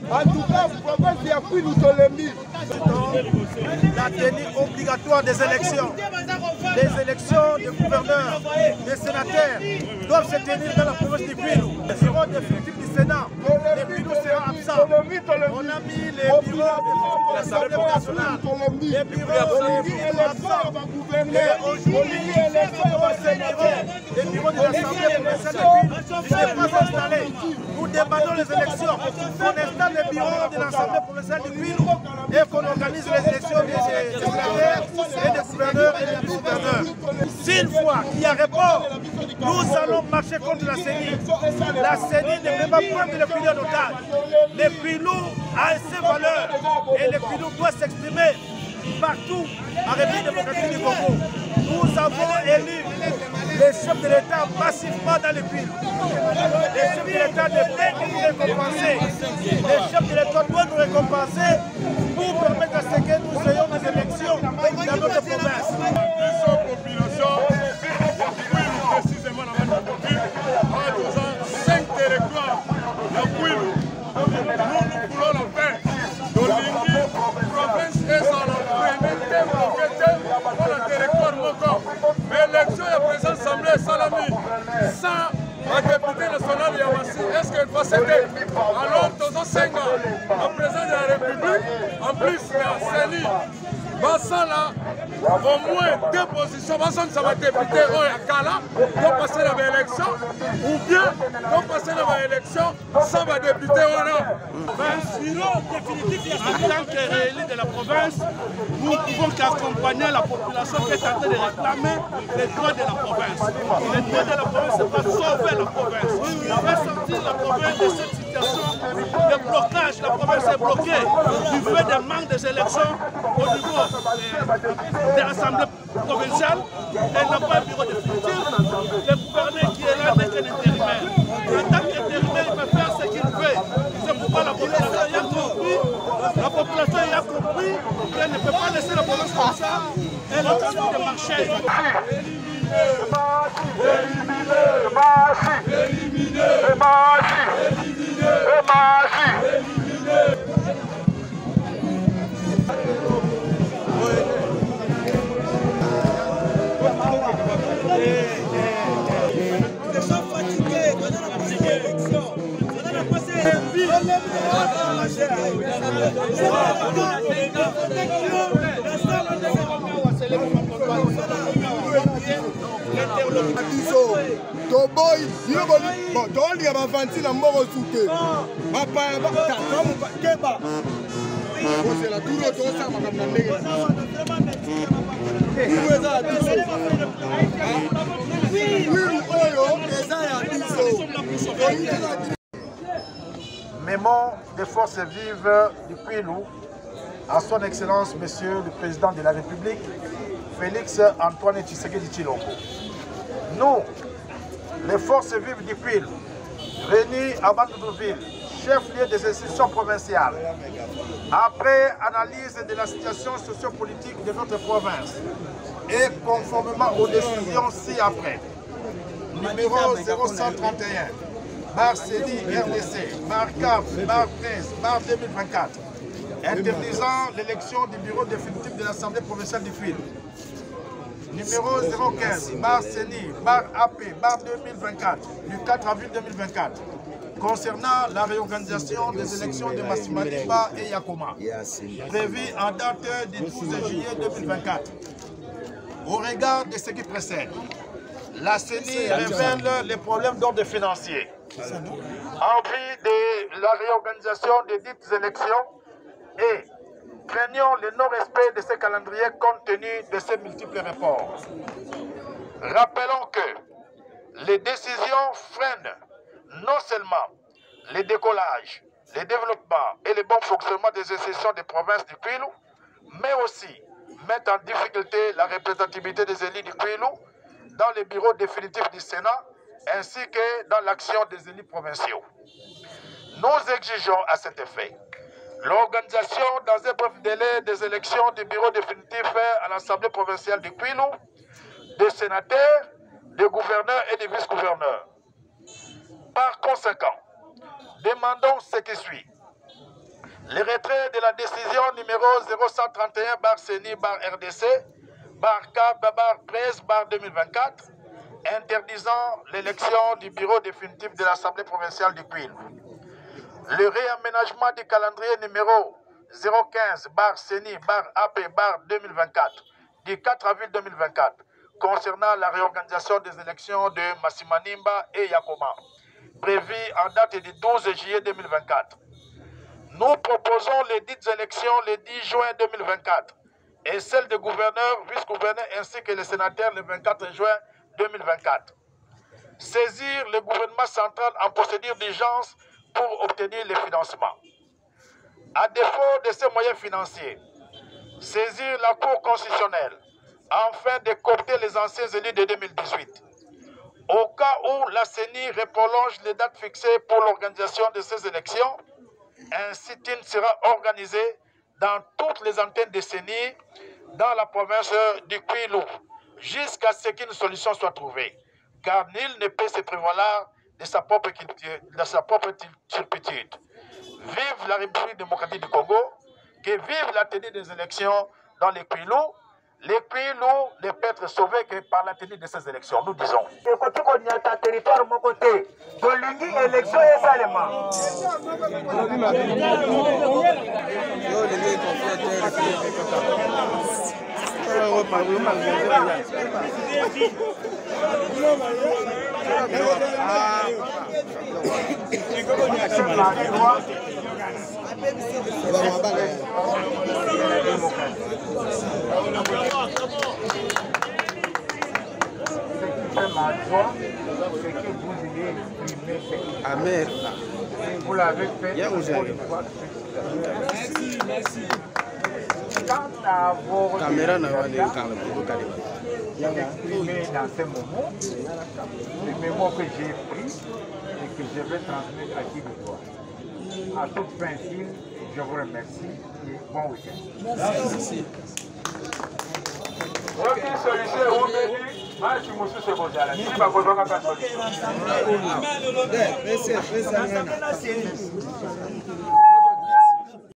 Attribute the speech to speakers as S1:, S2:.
S1: En tout cas, province, il y a plus de Ptolémée.
S2: La tenue obligatoire des élections. Les élections des gouverneurs, des sénateurs doivent se tenir dans la province du Kwilu. Les bureaux définitifs du Sénat, les Kwilu seront absents. On a mis les bureaux de l'Assemblée nationale, les bureaux absents. Et aujourd'hui, les bureaux de l'Assemblée provinciale du Kwilu ne sont pas installés. Nous demandons les élections, qu'on installe les bureaux de l'Assemblée provinciale du Kwilu et qu'on organise les élections des sénateurs et des gouverneurs et des gouverneurs. S'il fois qu'il y a report, nous allons marcher contre la CENI. La CENI ne peut pas prendre le Kwilu en otage. Le Kwilu a ses valeurs et le Kwilu doit s'exprimer partout en République démocratique du Congo. Nous avons élu les chefs de l'État massivement dans le Kwilu. Les chefs de l'État ne peuvent que nous récompenser. Les chefs de l'État doivent nous récompenser pour permettre à ce que nous ayons des élections dans notre province.
S3: Précisément dans notre ville, en 5 territoires, le Kwilu. Nous voulons la paix. Dolingi, province est en la pour le territoire Moko. Mais l'élection est présente Assemblée Salami. Sans la députée nationale Yamasi, est-ce qu'elle va céder? Alors, dans 5 ans, le président de la République, en plus, la CENI, Bassala, au moins 2 positions, Bassala, ça va député au Yakala, pour passer dans l'élection, ou bien pour passer dans l'élection, ça va député au nom. En tant que réélu de la province, nous ne pouvons qu'accompagner la population qui est en train de réclamer les droits de la province. Les droits de la province, c'est pas sauver la province. Il va sortir la province de cette situation de blocage. La province est bloquée du fait des manques des élections au niveau de l'Assemblée provinciale. Elle n'a pas un bureau définitif. Le gouverneur qui est là n'est qu'un intérimaire. En tant qu'intérimaire, il peut faire ce qu'il veut. C'est pourquoi la population a compris. La population a compris qu'elle ne peut pas laisser la province comme ça. Elle a besoin de marcher.
S2: Mémon des forces vives du Kwilu à son Excellence, Monsieur le Président de la République, Félix Antoine Tshisekedi Tshilombo. Nous, les forces vives du Kwilu, réunis à Bandundu-Ville, chef-lieu des institutions provinciales, après analyse de la situation sociopolitique de notre province et conformément aux décisions ci-après, numéro 0131, bar CENI RDC, bar CAF, bar 13, bar 2024, interdisant l'élection du bureau définitif de l'Assemblée provinciale du Kwilu. Numéro 015, bar CENI, bar AP, bar 2024, du 4 avril 2024, concernant la réorganisation des élections de Massimaliba et Yakoma, prévues en date du 12 juillet 2024. Au regard de ce qui précède, la CENI révèle les problèmes d'ordre financier en vue de la réorganisation des dites élections et craignons le non-respect de ce calendrier compte tenu de ces multiples reports. Rappelons que les décisions freinent non seulement le décollage, le développement et le bon fonctionnement des institutions des provinces du Kwilu, mais aussi mettent en difficulté la représentativité des élus du Kwilu dans les bureaux définitifs du Sénat ainsi que dans l'action des élus provinciaux. Nous exigeons à cet effet l'organisation dans un bref délai des élections du bureau définitif à l'Assemblée provinciale du Kwilu, des sénateurs, des gouverneurs et des vice-gouverneurs. Par conséquent, demandons ce qui suit. Le retrait de la décision numéro 0131/CENI/RDC/K/13/2024 interdisant l'élection du bureau définitif de l'Assemblée provinciale du Kwilu. Le réaménagement du calendrier numéro 015/CENI/AP/2024 du 4 avril 2024 concernant la réorganisation des élections de Massimanimba et Yakoma, prévu en date du 12 juillet 2024. Nous proposons les dites élections le 10 juin 2024 et celles de gouverneurs, vice-gouverneurs ainsi que les sénateurs le 24 juin 2024. Saisir le gouvernement central en procédure d'urgence pour obtenir les financements. À défaut de ces moyens financiers, saisir la Cour constitutionnelle afin de coopter les anciens élus de 2018. Au cas où la CENI reprolonge les dates fixées pour l'organisation de ces élections, un sit-in sera organisé dans toutes les antennes de CENI dans la province du Kwilu jusqu'à ce qu'une solution soit trouvée, car nul ne peut se prévaloir de sa propre turpitude. Vive la République démocratique du Congo, que vive la tenue des élections dans les Kwilu. Les Kwilu ne peut être sauvé que par la tenue de ces élections, nous disons. Territoire mon côté, de élection et Salema.
S1: Ma joie, c'est que vous ayez exprimé cette
S4: Amen.
S1: Vous l'avez fait.
S4: Merci.
S1: Quant à vos
S4: Caméra n'a pas
S1: exprimé dans ces moments, les mémoires que j'ai pris et que je vais transmettre à qui de toi. À toute fin utile, je vous remercie et bon week-end.
S4: Merci.
S1: Aucune solution, vous venez. Merci, monsieur Sebozala. Si vous avez besoin de solution.